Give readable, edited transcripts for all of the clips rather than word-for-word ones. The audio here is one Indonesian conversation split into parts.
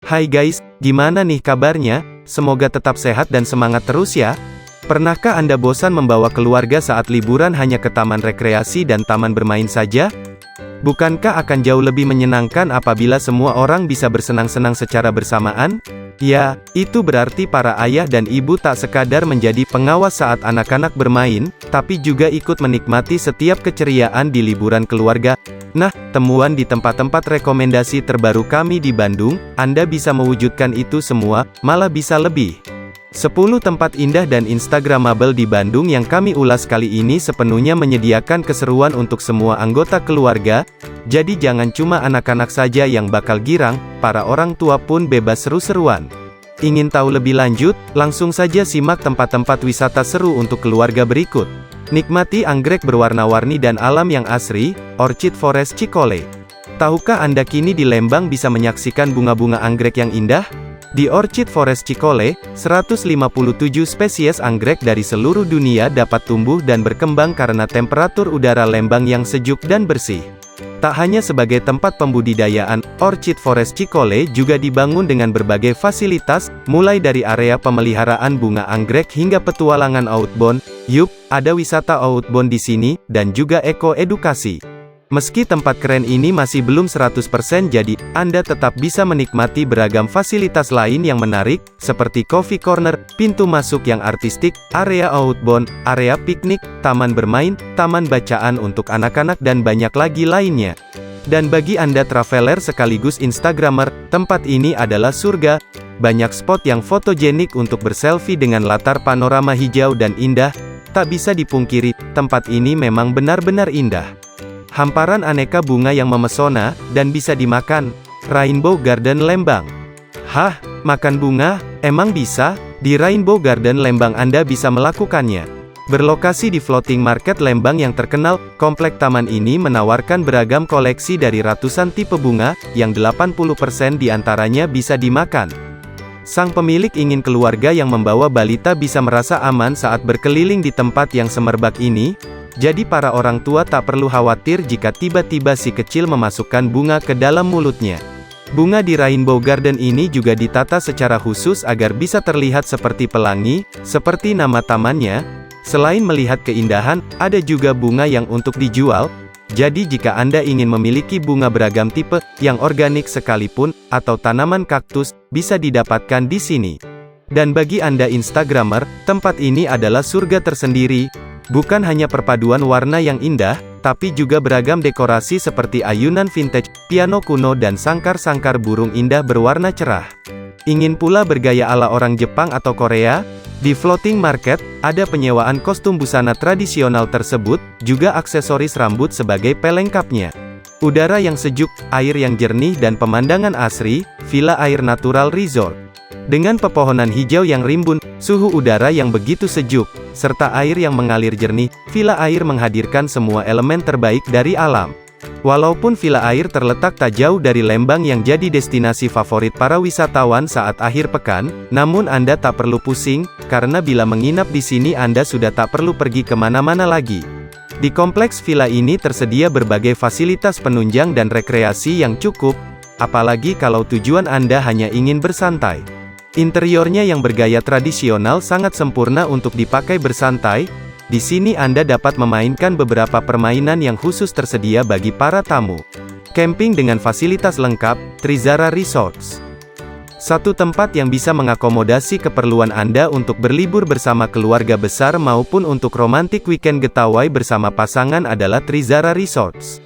Hai guys, gimana nih kabarnya? Semoga tetap sehat dan semangat terus ya. Pernahkah Anda bosan membawa keluarga saat liburan hanya ke taman rekreasi dan taman bermain saja? Bukankah akan jauh lebih menyenangkan apabila semua orang bisa bersenang-senang secara bersamaan? Ya, itu berarti para ayah dan ibu tak sekadar menjadi pengawas saat anak-anak bermain, tapi juga ikut menikmati setiap keceriaan di liburan keluarga. Nah, temuan di tempat-tempat rekomendasi terbaru kami di Bandung, Anda bisa mewujudkan itu semua, malah bisa lebih. 10 tempat indah dan instagramable di Bandung yang kami ulas kali ini sepenuhnya menyediakan keseruan untuk semua anggota keluarga, jadi jangan cuma anak-anak saja yang bakal girang, para orang tua pun bebas seru-seruan. Ingin tahu lebih lanjut? Langsung saja simak tempat-tempat wisata seru untuk keluarga berikut. Nikmati anggrek berwarna-warni dan alam yang asri, Orchid Forest Cikole. Tahukah Anda kini di Lembang bisa menyaksikan bunga-bunga anggrek yang indah? Di Orchid Forest Cikole, 157 spesies anggrek dari seluruh dunia dapat tumbuh dan berkembang karena temperatur udara Lembang yang sejuk dan bersih. Tak hanya sebagai tempat pembudidayaan, Orchid Forest Cikole juga dibangun dengan berbagai fasilitas, mulai dari area pemeliharaan bunga anggrek hingga petualangan outbound. Yup, ada wisata outbound di sini, dan juga eko-edukasi. Meski tempat keren ini masih belum 100% jadi, Anda tetap bisa menikmati beragam fasilitas lain yang menarik, seperti coffee corner, pintu masuk yang artistik, area outbound, area piknik, taman bermain, taman bacaan untuk anak-anak dan banyak lagi lainnya. Dan bagi Anda traveler sekaligus instagramer, tempat ini adalah surga. Banyak spot yang fotogenik untuk berselfie dengan latar panorama hijau dan indah. Tak bisa dipungkiri, tempat ini memang benar-benar indah. Hamparan aneka bunga yang memesona, dan bisa dimakan. Rainbow Garden Lembang. Hah, makan bunga? Emang bisa? Di Rainbow Garden Lembang Anda bisa melakukannya. Berlokasi di Floating Market Lembang yang terkenal, komplek taman ini menawarkan beragam koleksi dari ratusan tipe bunga, yang 80% diantaranya bisa dimakan. Sang pemilik ingin keluarga yang membawa balita bisa merasa aman saat berkeliling di tempat yang semerbak ini, jadi para orang tua tak perlu khawatir jika tiba-tiba si kecil memasukkan bunga ke dalam mulutnya. Bunga di Rainbow Garden ini juga ditata secara khusus agar bisa terlihat seperti pelangi, seperti nama tamannya. Selain melihat keindahan, ada juga bunga yang untuk dijual. Jadi jika Anda ingin memiliki bunga beragam tipe, yang organik sekalipun, atau tanaman kaktus, bisa didapatkan di sini. Dan bagi Anda instagramer, tempat ini adalah surga tersendiri. Bukan hanya perpaduan warna yang indah, tapi juga beragam dekorasi seperti ayunan vintage, piano kuno dan sangkar-sangkar burung indah berwarna cerah. Ingin pula bergaya ala orang Jepang atau Korea? Di Floating Market, ada penyewaan kostum busana tradisional tersebut, juga aksesoris rambut sebagai pelengkapnya. Udara yang sejuk, air yang jernih dan pemandangan asri, Villa Air Natural Resort. Dengan pepohonan hijau yang rimbun, suhu udara yang begitu sejuk, serta air yang mengalir jernih, Villa Air menghadirkan semua elemen terbaik dari alam. Walaupun Villa Air terletak tak jauh dari Lembang yang jadi destinasi favorit para wisatawan saat akhir pekan, namun Anda tak perlu pusing, karena bila menginap di sini Anda sudah tak perlu pergi kemana-mana lagi. Di kompleks villa ini tersedia berbagai fasilitas penunjang dan rekreasi yang cukup, apalagi kalau tujuan Anda hanya ingin bersantai. Interiornya yang bergaya tradisional sangat sempurna untuk dipakai bersantai. Di sini Anda dapat memainkan beberapa permainan yang khusus tersedia bagi para tamu. Camping dengan fasilitas lengkap, Trizara Resorts. Satu tempat yang bisa mengakomodasi keperluan Anda untuk berlibur bersama keluarga besar maupun untuk romantik weekend getaway bersama pasangan adalah Trizara Resorts.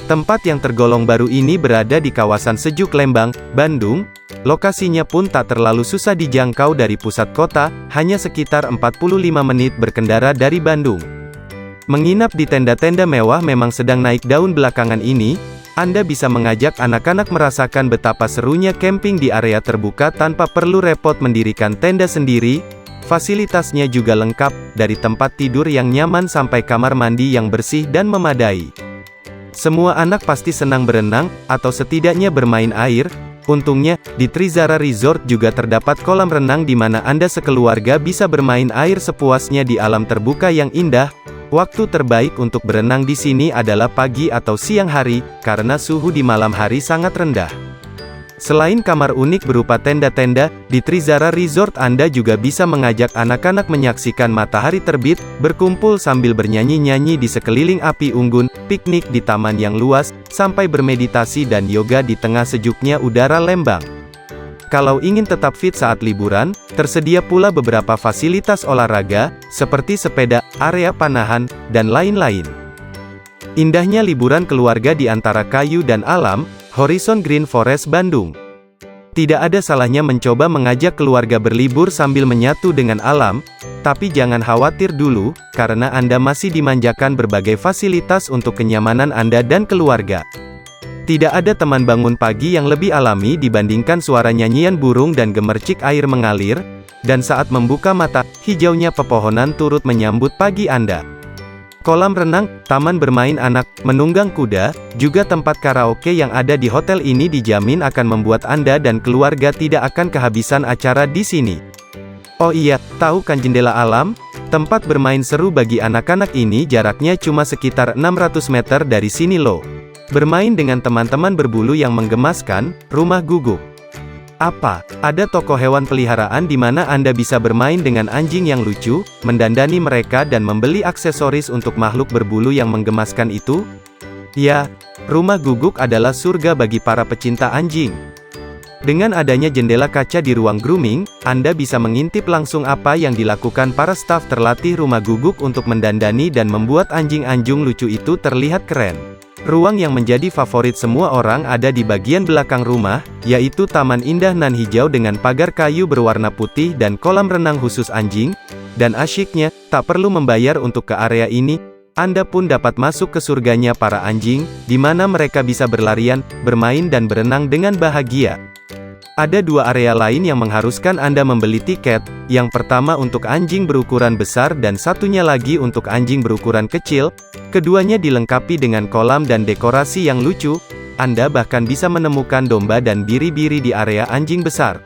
Tempat yang tergolong baru ini berada di kawasan sejuk Lembang, Bandung. Lokasinya pun tak terlalu susah dijangkau dari pusat kota, hanya sekitar 45 menit berkendara dari Bandung. Menginap di tenda-tenda mewah memang sedang naik daun belakangan ini. Anda bisa mengajak anak-anak merasakan betapa serunya camping di area terbuka tanpa perlu repot mendirikan tenda sendiri. Fasilitasnya juga lengkap, dari tempat tidur yang nyaman sampai kamar mandi yang bersih dan memadai. Semua anak pasti senang berenang, atau setidaknya bermain air. Untungnya, di Trizara Resort juga terdapat kolam renang di mana Anda sekeluarga bisa bermain air sepuasnya di alam terbuka yang indah. Waktu terbaik untuk berenang di sini adalah pagi atau siang hari, karena suhu di malam hari sangat rendah. Selain kamar unik berupa tenda-tenda, di Trizara Resort Anda juga bisa mengajak anak-anak menyaksikan matahari terbit, berkumpul sambil bernyanyi-nyanyi di sekeliling api unggun, piknik di taman yang luas, sampai bermeditasi dan yoga di tengah sejuknya udara Lembang. Kalau ingin tetap fit saat liburan, tersedia pula beberapa fasilitas olahraga, seperti sepeda, area panahan, dan lain-lain. Indahnya liburan keluarga di antara kayu dan alam, Horizon Green Forest Bandung. Tidak ada salahnya mencoba mengajak keluarga berlibur sambil menyatu dengan alam, tapi jangan khawatir dulu, karena Anda masih dimanjakan berbagai fasilitas untuk kenyamanan Anda dan keluarga. Tidak ada teman bangun pagi yang lebih alami dibandingkan suara nyanyian burung dan gemercik air mengalir, dan saat membuka mata, hijaunya pepohonan turut menyambut pagi Anda. Kolam renang, taman bermain anak, menunggang kuda, juga tempat karaoke yang ada di hotel ini dijamin akan membuat Anda dan keluarga tidak akan kehabisan acara di sini. Oh iya, tahu kan jendela alam? Tempat bermain seru bagi anak-anak ini jaraknya cuma sekitar 600 meter dari sini loh. Bermain dengan teman-teman berbulu yang menggemaskan, rumah guguk. Apa? Ada toko hewan peliharaan di mana Anda bisa bermain dengan anjing yang lucu, mendandani mereka dan membeli aksesoris untuk makhluk berbulu yang menggemaskan itu? Ya, rumah guguk adalah surga bagi para pecinta anjing. Dengan adanya jendela kaca di ruang grooming, Anda bisa mengintip langsung apa yang dilakukan para staf terlatih rumah guguk untuk mendandani dan membuat anjing-anjing lucu itu terlihat keren. Ruang yang menjadi favorit semua orang ada di bagian belakang rumah, yaitu taman indah nan hijau dengan pagar kayu berwarna putih dan kolam renang khusus anjing. Dan asyiknya, tak perlu membayar untuk ke area ini, Anda pun dapat masuk ke surganya para anjing, di mana mereka bisa berlarian, bermain dan berenang dengan bahagia. Ada dua area lain yang mengharuskan Anda membeli tiket, yang pertama untuk anjing berukuran besar dan satunya lagi untuk anjing berukuran kecil. Keduanya dilengkapi dengan kolam dan dekorasi yang lucu. Anda bahkan bisa menemukan domba dan biri-biri di area anjing besar.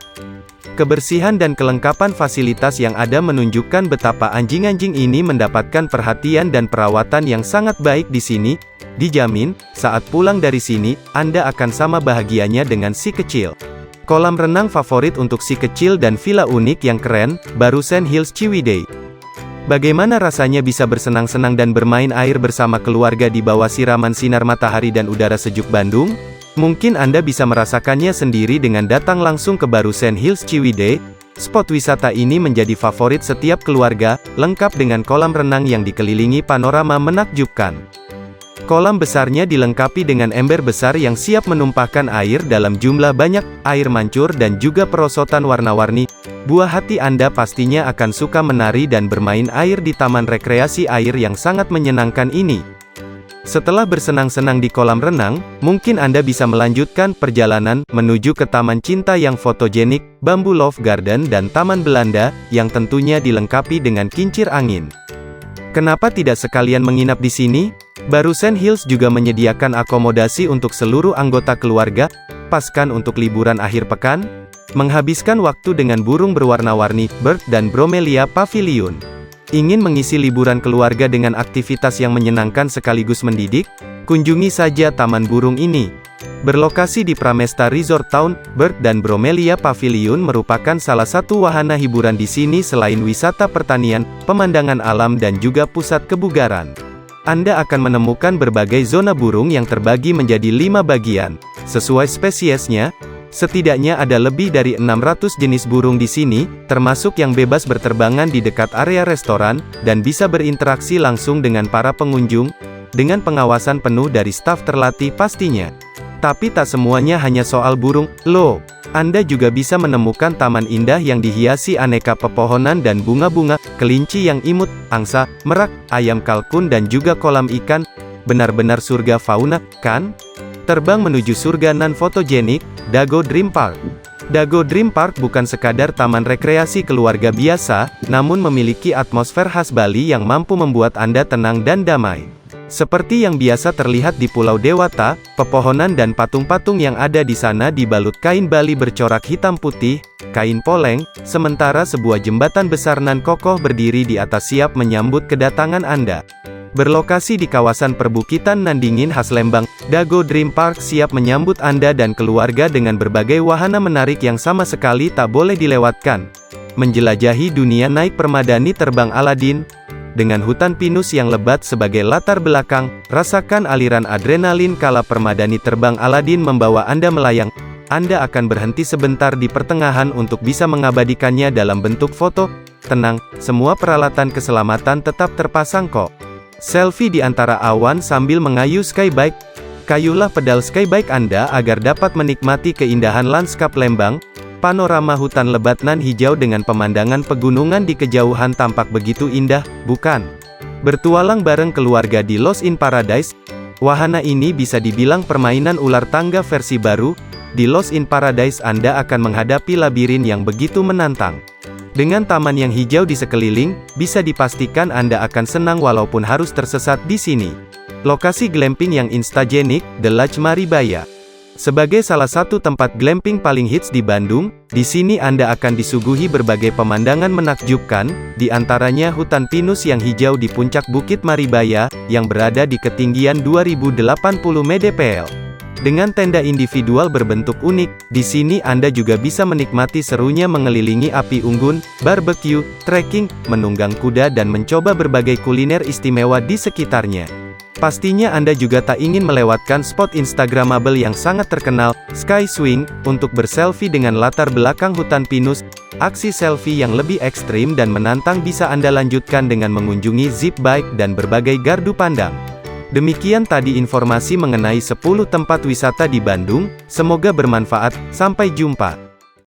Kebersihan dan kelengkapan fasilitas yang ada menunjukkan betapa anjing-anjing ini mendapatkan perhatian dan perawatan yang sangat baik di sini. Dijamin, saat pulang dari sini, Anda akan sama bahagianya dengan si kecil. Kolam renang favorit untuk si kecil dan villa unik yang keren, Barusan Hills Ciwidey. Bagaimana rasanya bisa bersenang-senang dan bermain air bersama keluarga di bawah siraman sinar matahari dan udara sejuk Bandung? Mungkin Anda bisa merasakannya sendiri dengan datang langsung ke Barusan Hills Ciwidey. Spot wisata ini menjadi favorit setiap keluarga, lengkap dengan kolam renang yang dikelilingi panorama menakjubkan. Kolam besarnya dilengkapi dengan ember besar yang siap menumpahkan air dalam jumlah banyak, air mancur dan juga perosotan warna-warni. Buah hati Anda pastinya akan suka menari dan bermain air di taman rekreasi air yang sangat menyenangkan ini. Setelah bersenang-senang di kolam renang, mungkin Anda bisa melanjutkan perjalanan menuju ke Taman Cinta yang fotogenik, Bamboo Love Garden dan Taman Belanda, yang tentunya dilengkapi dengan kincir angin. Kenapa tidak sekalian menginap di sini? Barusan Hills juga menyediakan akomodasi untuk seluruh anggota keluarga, paskan untuk liburan akhir pekan, menghabiskan waktu dengan burung berwarna-warni, Bird dan Bromelia Pavilion. Ingin mengisi liburan keluarga dengan aktivitas yang menyenangkan sekaligus mendidik? Kunjungi saja taman burung ini. Berlokasi di Pramesta Resort Town, Bird dan Bromelia Pavilion merupakan salah satu wahana hiburan di sini selain wisata pertanian, pemandangan alam dan juga pusat kebugaran. Anda akan menemukan berbagai zona burung yang terbagi menjadi 5 bagian, sesuai spesiesnya. Setidaknya ada lebih dari 600 jenis burung di sini, termasuk yang bebas berterbangan di dekat area restoran, dan bisa berinteraksi langsung dengan para pengunjung, dengan pengawasan penuh dari staf terlatih pastinya. Tapi tak semuanya hanya soal burung, loh. Anda juga bisa menemukan taman indah yang dihiasi aneka pepohonan dan bunga-bunga, kelinci yang imut, angsa, merak, ayam kalkun dan juga kolam ikan. Benar-benar surga fauna, kan? Terbang menuju surga non-fotogenik, Dago Dream Park. Dago Dream Park bukan sekadar taman rekreasi keluarga biasa, namun memiliki atmosfer khas Bali yang mampu membuat Anda tenang dan damai. Seperti yang biasa terlihat di Pulau Dewata, pepohonan dan patung-patung yang ada di sana dibalut kain Bali bercorak hitam putih, kain poleng, sementara sebuah jembatan besar nan kokoh berdiri di atas siap menyambut kedatangan Anda. Berlokasi di kawasan perbukitan nan dingin khas Lembang, Dago Dream Park siap menyambut Anda dan keluarga dengan berbagai wahana menarik yang sama sekali tak boleh dilewatkan. Menjelajahi dunia naik permadani terbang Aladin. Dengan hutan pinus yang lebat sebagai latar belakang, rasakan aliran adrenalin kala permadani terbang Aladin membawa Anda melayang. Anda akan berhenti sebentar di pertengahan untuk bisa mengabadikannya dalam bentuk foto. Tenang, semua peralatan keselamatan tetap terpasang kok. Selfie di antara awan sambil mengayuh skybike. Kayulah pedal skybike Anda agar dapat menikmati keindahan lanskap Lembang. Panorama hutan lebat nan hijau dengan pemandangan pegunungan di kejauhan tampak begitu indah, bukan? Bertualang bareng keluarga di Lost in Paradise. Wahana ini bisa dibilang permainan ular tangga versi baru. Di Lost in Paradise Anda akan menghadapi labirin yang begitu menantang. Dengan taman yang hijau di sekeliling, bisa dipastikan Anda akan senang walaupun harus tersesat di sini. Lokasi glamping yang instagenik, The Lodge Maribaya. Sebagai salah satu tempat glamping paling hits di Bandung, di sini Anda akan disuguhi berbagai pemandangan menakjubkan, di antaranya hutan pinus yang hijau di puncak Bukit Maribaya, yang berada di ketinggian 2080 mdpl. Dengan tenda individual berbentuk unik, di sini Anda juga bisa menikmati serunya mengelilingi api unggun, barbecue, trekking, menunggang kuda dan mencoba berbagai kuliner istimewa di sekitarnya. Pastinya Anda juga tak ingin melewatkan spot instagramable yang sangat terkenal, Sky Swing, untuk berselfie dengan latar belakang hutan pinus. Aksi selfie yang lebih ekstrim dan menantang bisa Anda lanjutkan dengan mengunjungi zip bike dan berbagai gardu pandang. Demikian tadi informasi mengenai 10 tempat wisata di Bandung, semoga bermanfaat, sampai jumpa.